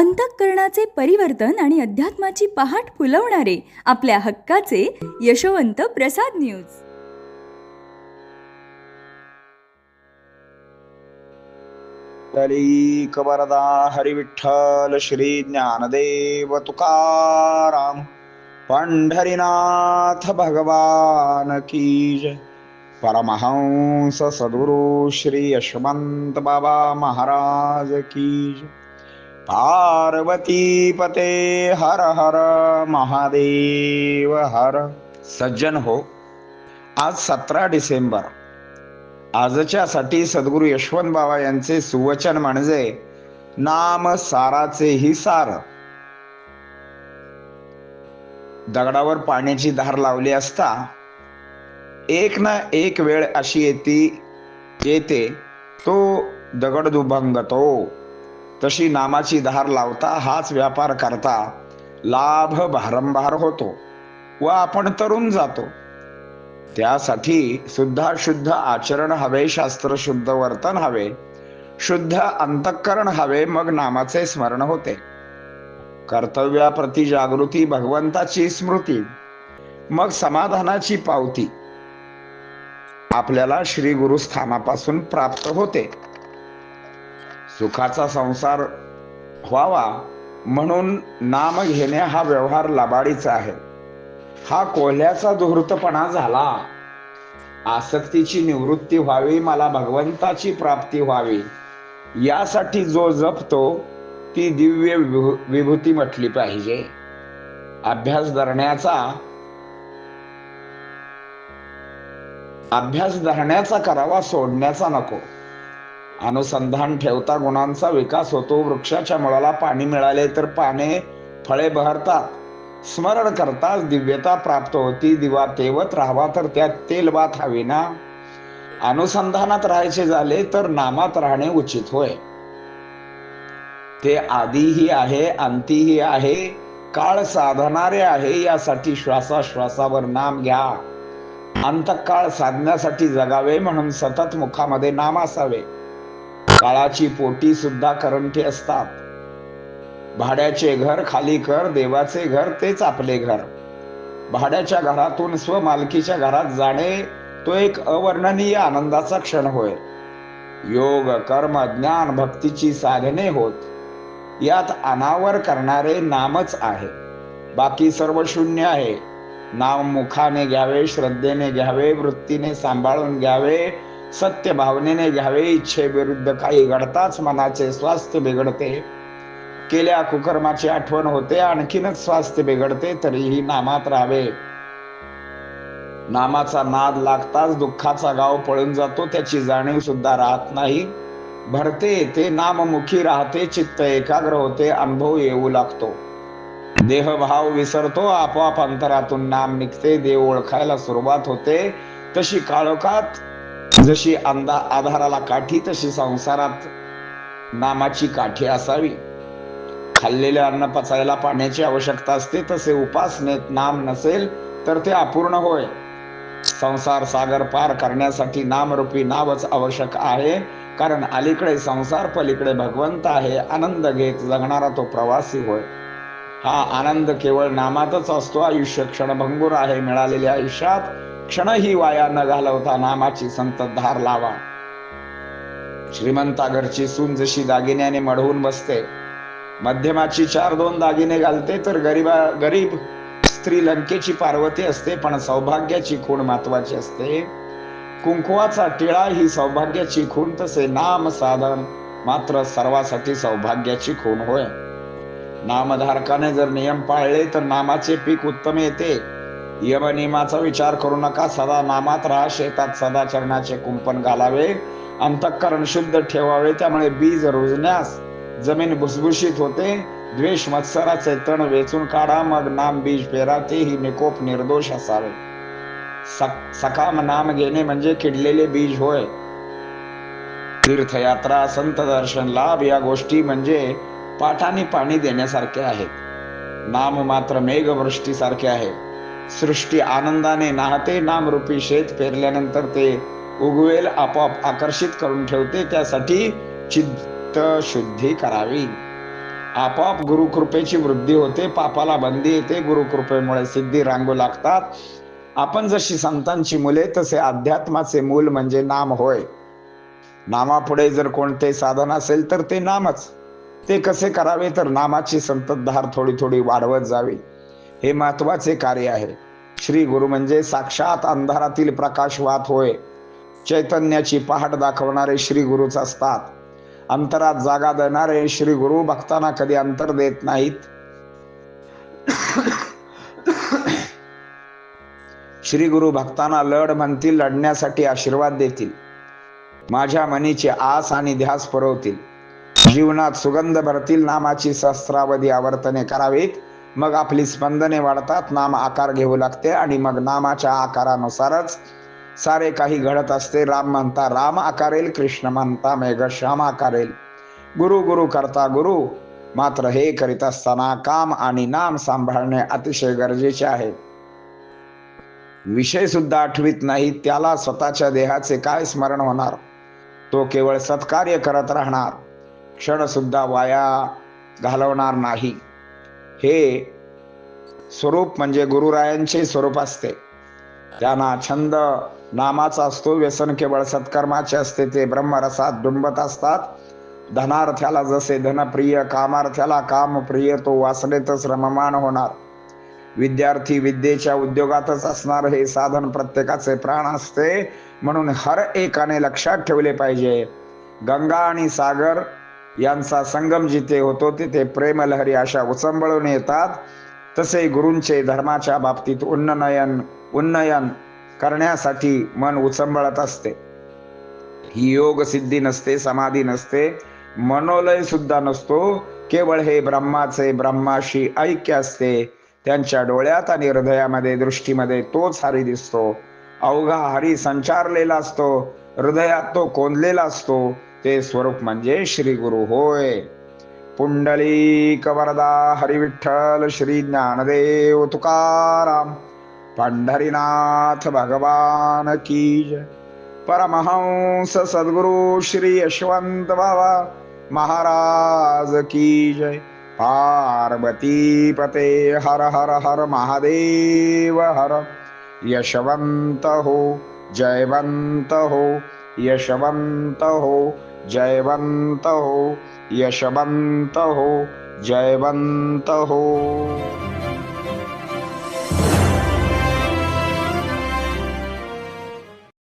अंतःकरणाचे परिवर्तन आणि अध्यात्माची पहाट फुलवणारे आपल्या हक्काचे यशोवंत प्रसाद न्यूज. वरदा हरी विठ्ठल श्री ज्ञानदेव तुकाराम पंढरीनाथ भगवान की जय. परमहंस सद्गुरु श्री यशवंत बाबा महाराज की जय. पार्वती पते हर हर महादेव हर. सज्जन हो, आज 17 डिसेंबर. आजच्यासाठी सद्गुरु यशवंत बाबा यांचे सुवचन म्हणजे नाम साराचेही सार. दगडावर पाण्याची धार लावली असता एक ना एक वेळ अशी येते तो दगड दुभंगतो. तशी नामाची धार लावता हाच व्यापार करता लाभ भारंभार होतो व आपण तरुण जातो. त्यासाठी शुद्ध आचरण हवे, शास्त्र शुद्ध वर्तन हवे, शुद्ध अंतःकरण हवे, मग नामाचे स्मरण होते. कर्तव्याप्रती जागृती, भगवंताची स्मृती, मग समाधानाची पावती आपल्याला श्री गुरुस्थानापासून प्राप्त होते. सुखाचा संसार व्हावा म्हणून नाम घेणे हा व्यवहार लबाडीचा आहे. हा कोल्ह्याचा धूर्तपणा झाला. आसक्तीची निवृत्ती व्हावी, मला भगवंताची प्राप्ती व्हावी, यासाठी जो जपतो ती दिव्य विभूती म्हटली पाहिजे. अभ्यास धरण्याचा करावा, सोडण्याचा नको. अनुसंधान ठेवता गुणांचा विकास होतो. वृक्षाच्या मुळाला पाणी मिळाले तर पाने फळे बहरतात. स्मरण करताच दिव्यता प्राप्त होती. दिवा तेवत राहावा तर त्यात तेल बात हवी ना. अनुसंधानात राहायचे झाले तर नामात राहणे उचित होय. ते आदिही आहे, अंतीही आहे, काळ साधणारे आहे. यासाठी श्वासाश्वासावर नाम घ्या. अंतकाळ साधण्यासाठी जगावे म्हणून सतत मुखामध्ये नाम असावे. काळाची पोटी सुद्धा करंटी असतात. भाड्याचे घर खाली कर, देवाचे घर तेच आपले घर. भाड्याच्या घरातून स्वमालकीच्या घरात जाणे तो एक अवर्णनीय आनंदाचा क्षण होय. योग, कर्म, ज्ञान, भक्तीची साधने होत. यात अनावर करणारे नामच आहे. बाकी सर्व शून्य आहे. नाम मुखाने घ्यावे, श्रद्धेने घ्यावे, वृत्तीने सांभाळून घ्यावे, सत्य भावनेने घ्यावे. इच्छेविरुद्ध काही घडताच मनाचे स्वास्थ्य बिघडते. केल्या कुकर्माची आठवण होते, आणखीनच स्वास्थ्य बिघडते. तरीही नामात राहावे. नामाचा नाद लागताच दुःखाचा गाव पळून जातो. त्याची जाणीव सुद्धा राहत नाही. भरते ते नाममुखी राहते. चित्त एकाग्र होते. अनुभव येऊ लागतो. देहभाव विसरतो. आपोआप अंतरातून नाम निघते. देव ओळखायला सुरुवात होते. तशी काळोखात जशी आधाराला काठी, तशी संसारात नामाची काठी असावी. खाल्लेले अन्न पचायला पाण्याची आवश्यकता असते, तसे उपासनेत नाम नसेल तर ते अपूर्ण होय. संसार सागर पार करण्यासाठी नामरूपी नावच आवश्यक आहे. कारण अलीकडे संसार, पलीकडे भगवंत आहे. आनंद घेत जगणारा तो प्रवासी होय. हा आनंद केवळ नामातच असतो. आयुष्य क्षणभंगूर आहे. मिळालेल्या आयुष्यात क्षणही वाया न घालवता नामाची संततधार लावा. श्रीमंता घरची सून जशी दागिन्याने मढवून बसते, मध्यमाची 4-2 दागिने घालते, तर गरीब स्त्री लंकेची पार्वती असते. पण सौभाग्याची खूण महत्वाची असते. कुंकुवाचा टिळा ही सौभाग्याची खूण, तसे नाम साधन मात्र सर्वासाठी सौभाग्याची खूण होय. नामधारकाने जर नियम पाळले तर नामाचे पीक उत्तम येते. यमनियमाचा विचार करू नका. सदा नामात राहा. शेतात सदाचरणाचे कुंपण घालावे. अंतःकरण शुद्ध ठेवावे. त्यामुळे बीज रुजण्यास जमीन भुसभुशीत होते. द्वेष मत्सराचे तण वेचून काढा. मग नाम बीज पेरा. तेही निकोप निर्दोष असावे. सकाम नाम घेणे म्हणजे किडलेले बीज होय. तीर्थयात्रा, संत दर्शन, लाभ या गोष्टी म्हणजे पाटाने पाणी देण्यासारखे आहेत. नाम मात्र मेघवृष्टी सारखे आहे. सृष्टी आनंदाने नाहते. नामरूपी शेत पेरल्यानंतर ते उगवेल, आपोआप आकर्षित करून ठेवते. त्यासाठी चित्त शुद्धी करावी. आपोआप गुरुकृपेची वृद्धी होते, पापाला बंदी येते, गुरुकृपेमुळे सिद्धी रांगू लागतात. आपण जशी संतांची मुले तसे अध्यात्माचे मूल म्हणजे नाम होय. नामापुढे जर कोणते साधन असेल तर ते नामच. ते कसे करावे तर नामाची संततधार थोडी थोडी वाढवत जावी, हे महत्वाचे कार्य आहे. श्री गुरु म्हणजे साक्षात अंधारातील प्रकाशवात होय. चैतन्याची पहाट दाखवणारे श्री गुरुच असतात. अंतरात जागा देणारे श्री गुरु भक्तांना कधी अंतर देत नाहीत. श्री गुरु भक्तांना लढ म्हणतील, लढण्यासाठी आशीर्वाद देतील, माझ्या मनीची आस आणि ध्यास पुरवतील, जीवनात सुगंध भरतील, नामाची सहस्रावधी आवर्तने करावीत. मग आपली स्पंदने वाढतात, नाम आकार घेऊ लागते आणि मग नामाच्या आकारानुसारच सारे काही घडत असते. राम म्हणता राम आकारेल, कृष्ण म्हणता मेघश्याम आकारेल. गुरु गुरु करता गुरु. मात्र हे करीत असताना काम आणि नाम सांभाळणे अतिशय गरजेचे आहे. विषय सुद्धा आठवित नाही त्याला स्वतःच्या देहाचे काय स्मरण होणार. तो केवळ सत्कार्य करत राहणार, क्षण सुद्धा वाया घालवणार नाही. हे स्वरूप म्हणजे गुरुरायांचे स्वरूप असते. त्यांना छंद नामाचा असतो, व्यसन केवळ सत्कर्माचे असते. ते ब्रह्मरसात डुंबत असतात. धनार्थ्याला जसे धनप्रिय, कामार्थ्याला कामप्रिय, तो वासनेतच रममाण होणार. विद्यार्थी विद्येच्या उद्योगातच असणार. हे साधन प्रत्येकाचे प्राण असते, म्हणून हर एकाने लक्षात ठेवले पाहिजे. गंगा आणि सागर यांचा संगम जिथे होतो तिथे प्रेमलहरी अशा उचंबळून येतात. तसे गुरूंचे धर्माच्या बाबतीत उन्नयन करण्यासाठी मन उचंबळत असते. ही योग सिद्धी नसते, समाधी नसते, मनोलय सुद्धा नसतो. केवळ हे ब्रह्माशी ऐक्य असते. त्यांच्या डोळ्यात आणि हृदयामध्ये, दृष्टीमध्ये तोच हरी दिसतो. अवघा हरी संचारलेला असतो, हृदयात तो कोंदलेला असतो. ते स्वरूप म्हणजे श्री गुरु होय. पुंडलिक वरदा हरी विठ्ठल, श्री ज्ञानदेव तुकाराम, पंढरीनाथ भगवान की जय. परमहंस सद्गुरु श्री यशवंत बाबा महाराज की जय. पार्वती पते हर हर हर महादेव हर. यशवंत हो, जयवंत हो, यशवंत हो, जयवंत हो, यशवंत हो, जयवंत हो.